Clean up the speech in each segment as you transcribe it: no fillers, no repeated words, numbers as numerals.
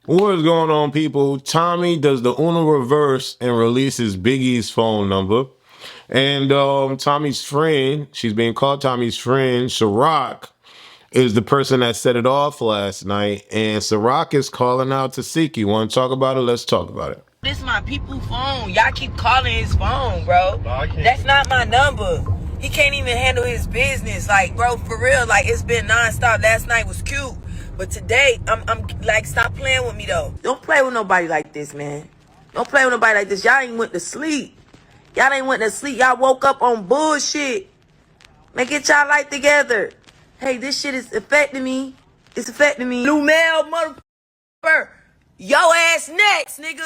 What is going on, people? Tommie does the Uno reverse and releases Biggie's phone number. And Tommie's friend, she's being called Tommie's friend, Ciroc, is the person that set it off last night. And Ciroc is calling out Tesehki. Want to talk about it? Let's talk about it. This is my people's phone. Y'all keep calling his phone, bro. No, that's not my number. He can't even handle his business. Like, bro, for real, like, it's been nonstop. Last night was cute. But today, I'm like, stop playing with me, though. Don't play with nobody like this, man. Don't play with nobody like this. Y'all ain't went to sleep. Y'all ain't went to sleep. Y'all woke up on bullshit. Man, get y'all life together. Hey, this shit is affecting me. It's affecting me. New male, motherfucker. Yo ass next, nigga.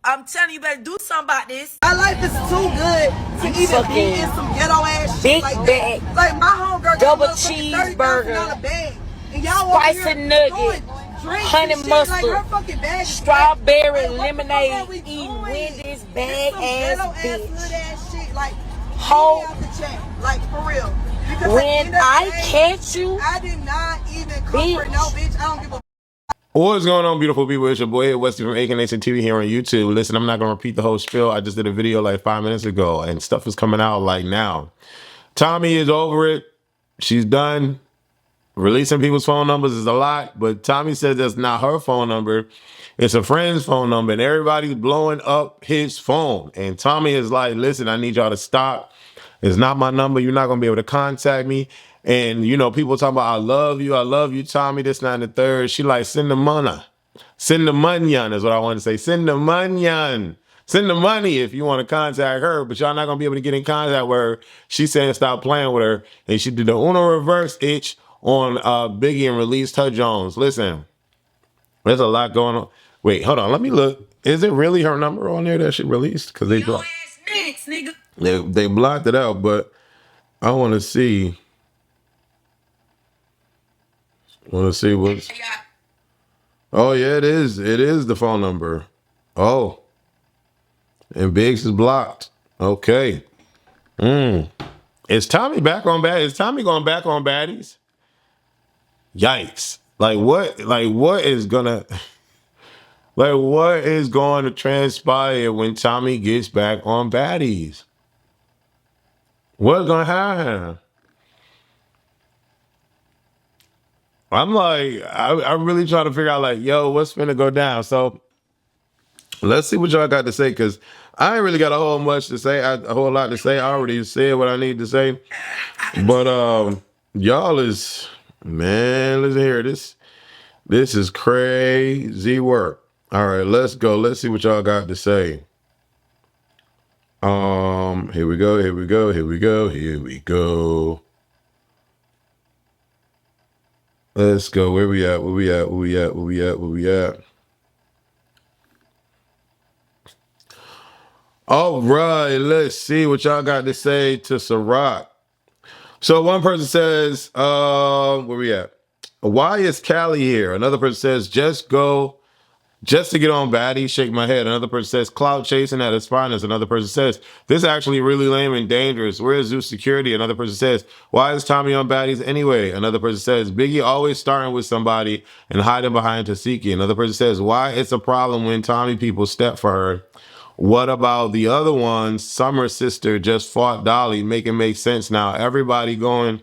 I'm telling you, better do something about this. My life is too good to even be in some ghetto ass shit big like bag. that. Like my homegirl Double got cheeseburger. bag. And y'all Spicy nugget. Honey mustard. Like strawberry lemonade. Eating Wendy's bag ass bitch. Like, whole. Like, for real. When I catch you, I did not even comfort no bitch. I don't give a. What's going on, beautiful people? It's your boy Westy from AK Nation TV here on YouTube. Listen, I'm not going to repeat the whole spiel. I just did a video like 5 minutes ago, and stuff is coming out like now. Tommie is over it. She's done. Releasing people's phone numbers is a lot, but Tommie says that's not her phone number. It's a friend's phone number, and everybody's blowing up his phone. And Tommie is like, listen, I need y'all to stop. It's not my number. You're not going to be able to contact me. And, you know, people talking about, I love you, Tommie, this, that, and the third. She like, send the money. Send the money is what I want to say. Send the money. Send the money if you want to contact her, but y'all not going to be able to get in contact with her. She saying stop playing with her. And she did the Uno reverse itch on Biggie and released her Jones. Listen, there's a lot going on. Wait, hold on. Let me look. Is it really her number on there that she released? Because they blocked. They blocked it out, but I want to see. What's. Oh yeah, it is. It is the phone number. Oh, and Biggs is blocked. Okay. Is Tommie back on Baddies? Is Tommie going back on Baddies? Yikes. Like what is gonna like what is going to transpire when Tommie gets back on Baddies? What's gonna happen? I'm like, I'm really trying to figure out like, yo, what's finna go down? So let's see what y'all got to say, because I ain't really got a whole lot to say. I already said what I need to say. But y'all is, man, listen here. This is crazy work. All right, let's go. Let's see what y'all got to say. Here we go. Let's go. Where we at? All right, let's see what y'all got to say to Ciroc. So one person says, where we at? Why is Callie here? Another person says, just to get on Baddies, shake my head. Another person says, cloud chasing at its finest. Another person says, this is actually really lame and dangerous. Where is Zeus security? Another person says, why is Tommie on Baddies anyway? Another person says, Biggie always starting with somebody and hiding behind Tesehki. Another person says, why it's a problem when Tommie people step for her? What about the other one? Summer's sister just fought Dolly. Make it make sense now. Everybody going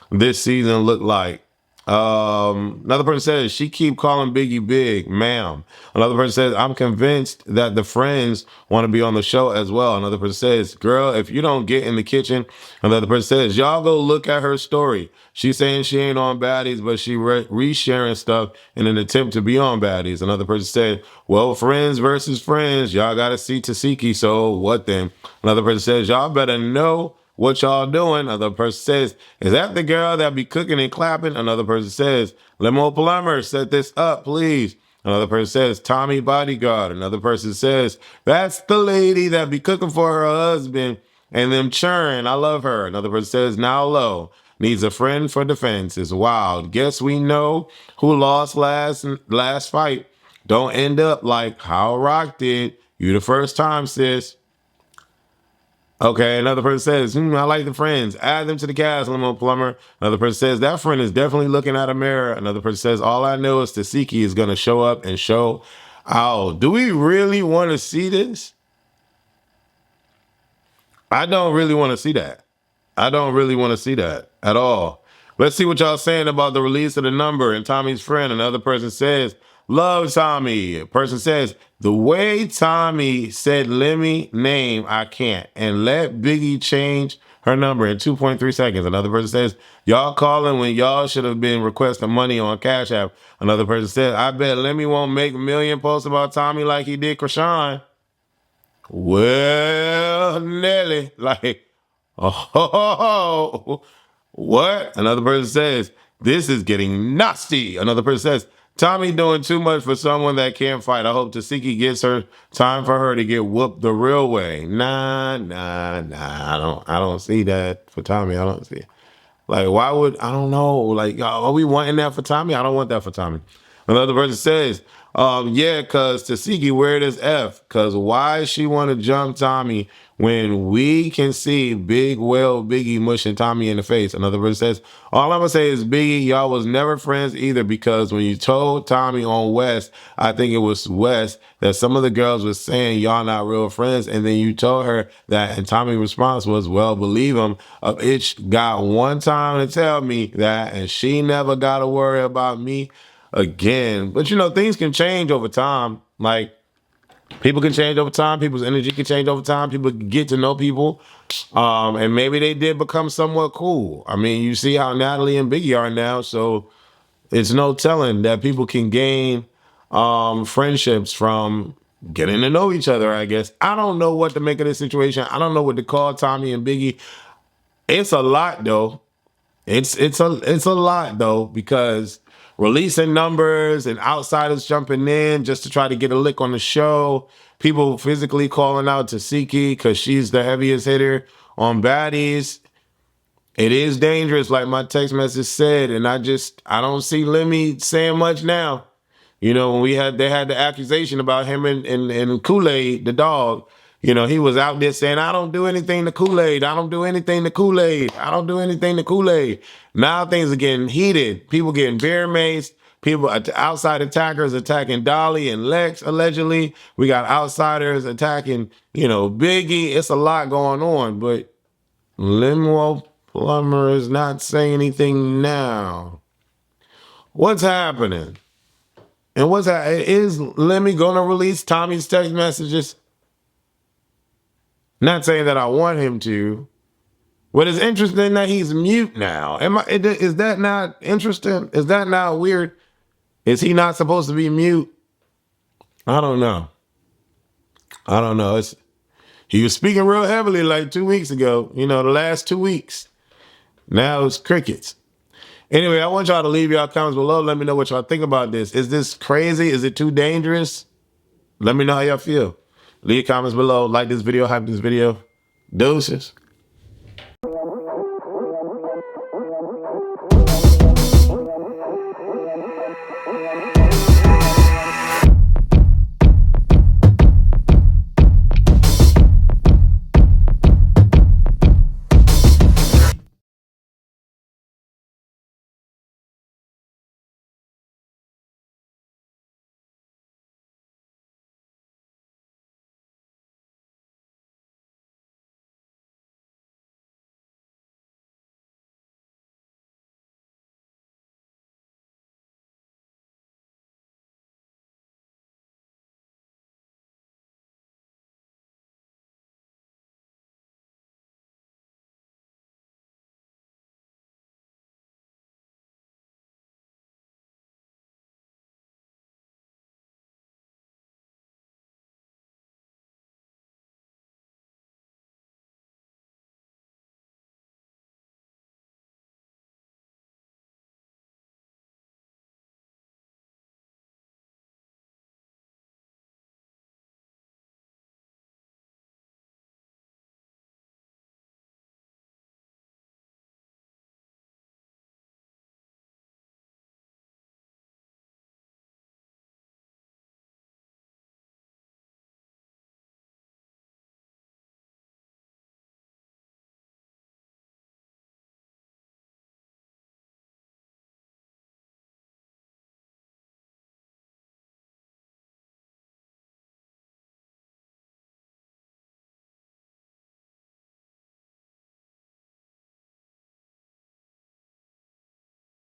this season look like. Another person says, she keep calling Biggie big, ma'am. Another person says, I'm convinced that the friends want to be on the show as well. Another person says, girl, if you don't get in the kitchen. Another person says, y'all go look at her story. She's saying she ain't on Baddies, but she re-sharing stuff in an attempt to be on Baddies. Another person said, well, friends versus friends. Y'all got to see Tesehki, so what then? Another person says, y'all better know what y'all doing. Another person says, is that the girl that be cooking and clapping? Another person says, Limo Plumber, set this up, please. Another person says, Tommie bodyguard. Another person says, that's the lady that be cooking for her husband and them churn. I love her. Another person says, now low. Needs a friend for defense. Is wild. Guess we know who lost last fight. Don't end up like how Rock did. You the first time, sis. Okay, another person says, I like the friends. Add them to the cast, limo plumber. Another person says, that friend is definitely looking at a mirror. Another person says, all I know is Tesehki is going to show up and show out. Do we really want to see this? I don't really want to see that. I don't really want to see that at all. Let's see what y'all saying about the release of the number and Tommie's friend. Another person says, love Tommie. A person says, the way Tommie said Lemmy name, I can't. And let Biggie change her number in 2.3 seconds. Another person says, y'all calling when y'all should have been requesting money on Cash App. Another person says, I bet Lemmy won't make a million posts about Tommie like he did chrisean. Well, Nelly, like, oh, what? Another person says, this is getting nasty. Another person says, Tommie doing too much for someone that can't fight. I hope Tesehki gets her time for her to get whooped the real way. Nah. I don't see that for Tommie. I don't see it. Like, why would, I don't know. Like, are we wanting that for Tommie? I don't want that for Tommie. Another person says, yeah, because Tesehki weird as F. Because why she want to jump Tommie when we can see Big Whale Biggie mushing Tommie in the face? Another person says, all I'm going to say is, Biggie, y'all was never friends either, because when you told Tommie on West, I think it was West, that some of the girls was saying y'all not real friends, and then you told her that, and Tommie's response was, well, believe him, a bitch got one time to tell me that, and she never got to worry about me again. But you know, things can change over time. Like, people can change over time. People's energy can change over time. People get to know people. And maybe they did become somewhat cool. I mean, you see how Natalie and Biggie are now. So it's no telling that people can gain friendships from getting to know each other, I guess. I don't know what to make of this situation. I don't know what to call Tommie and Biggie. It's a lot, though. It's a lot, though, because releasing numbers and outsiders jumping in just to try to get a lick on the show, people physically calling out Tesehki because she's the heaviest hitter on Baddies. It is dangerous, like my text message said, and I don't see Lemmy saying much now. You know, when they had the accusation about him and Kool-Aid, the dog, you know, he was out there saying, I don't do anything to Kool-Aid. I don't do anything to Kool-Aid. I don't do anything to Kool-Aid. Now things are getting heated. People getting bear maced. People, outside attackers attacking Dolly and Lex, allegedly. We got outsiders attacking, you know, Biggie. It's a lot going on, but Limo Plumber is not saying anything now. What's happening? And is Lemmy gonna release Tommie's text messages? Not saying that I want him to, but it's interesting that he's mute now. Is that not interesting? Is that not weird? Is he not supposed to be mute? I don't know. He was speaking real heavily like 2 weeks ago. You know, the last 2 weeks. Now it's crickets. Anyway, I want y'all to leave y'all comments below. Let me know what y'all think about this. Is this crazy? Is it too dangerous? Let me know how y'all feel. Leave comments below. Like this video. Hype this video. Deuces.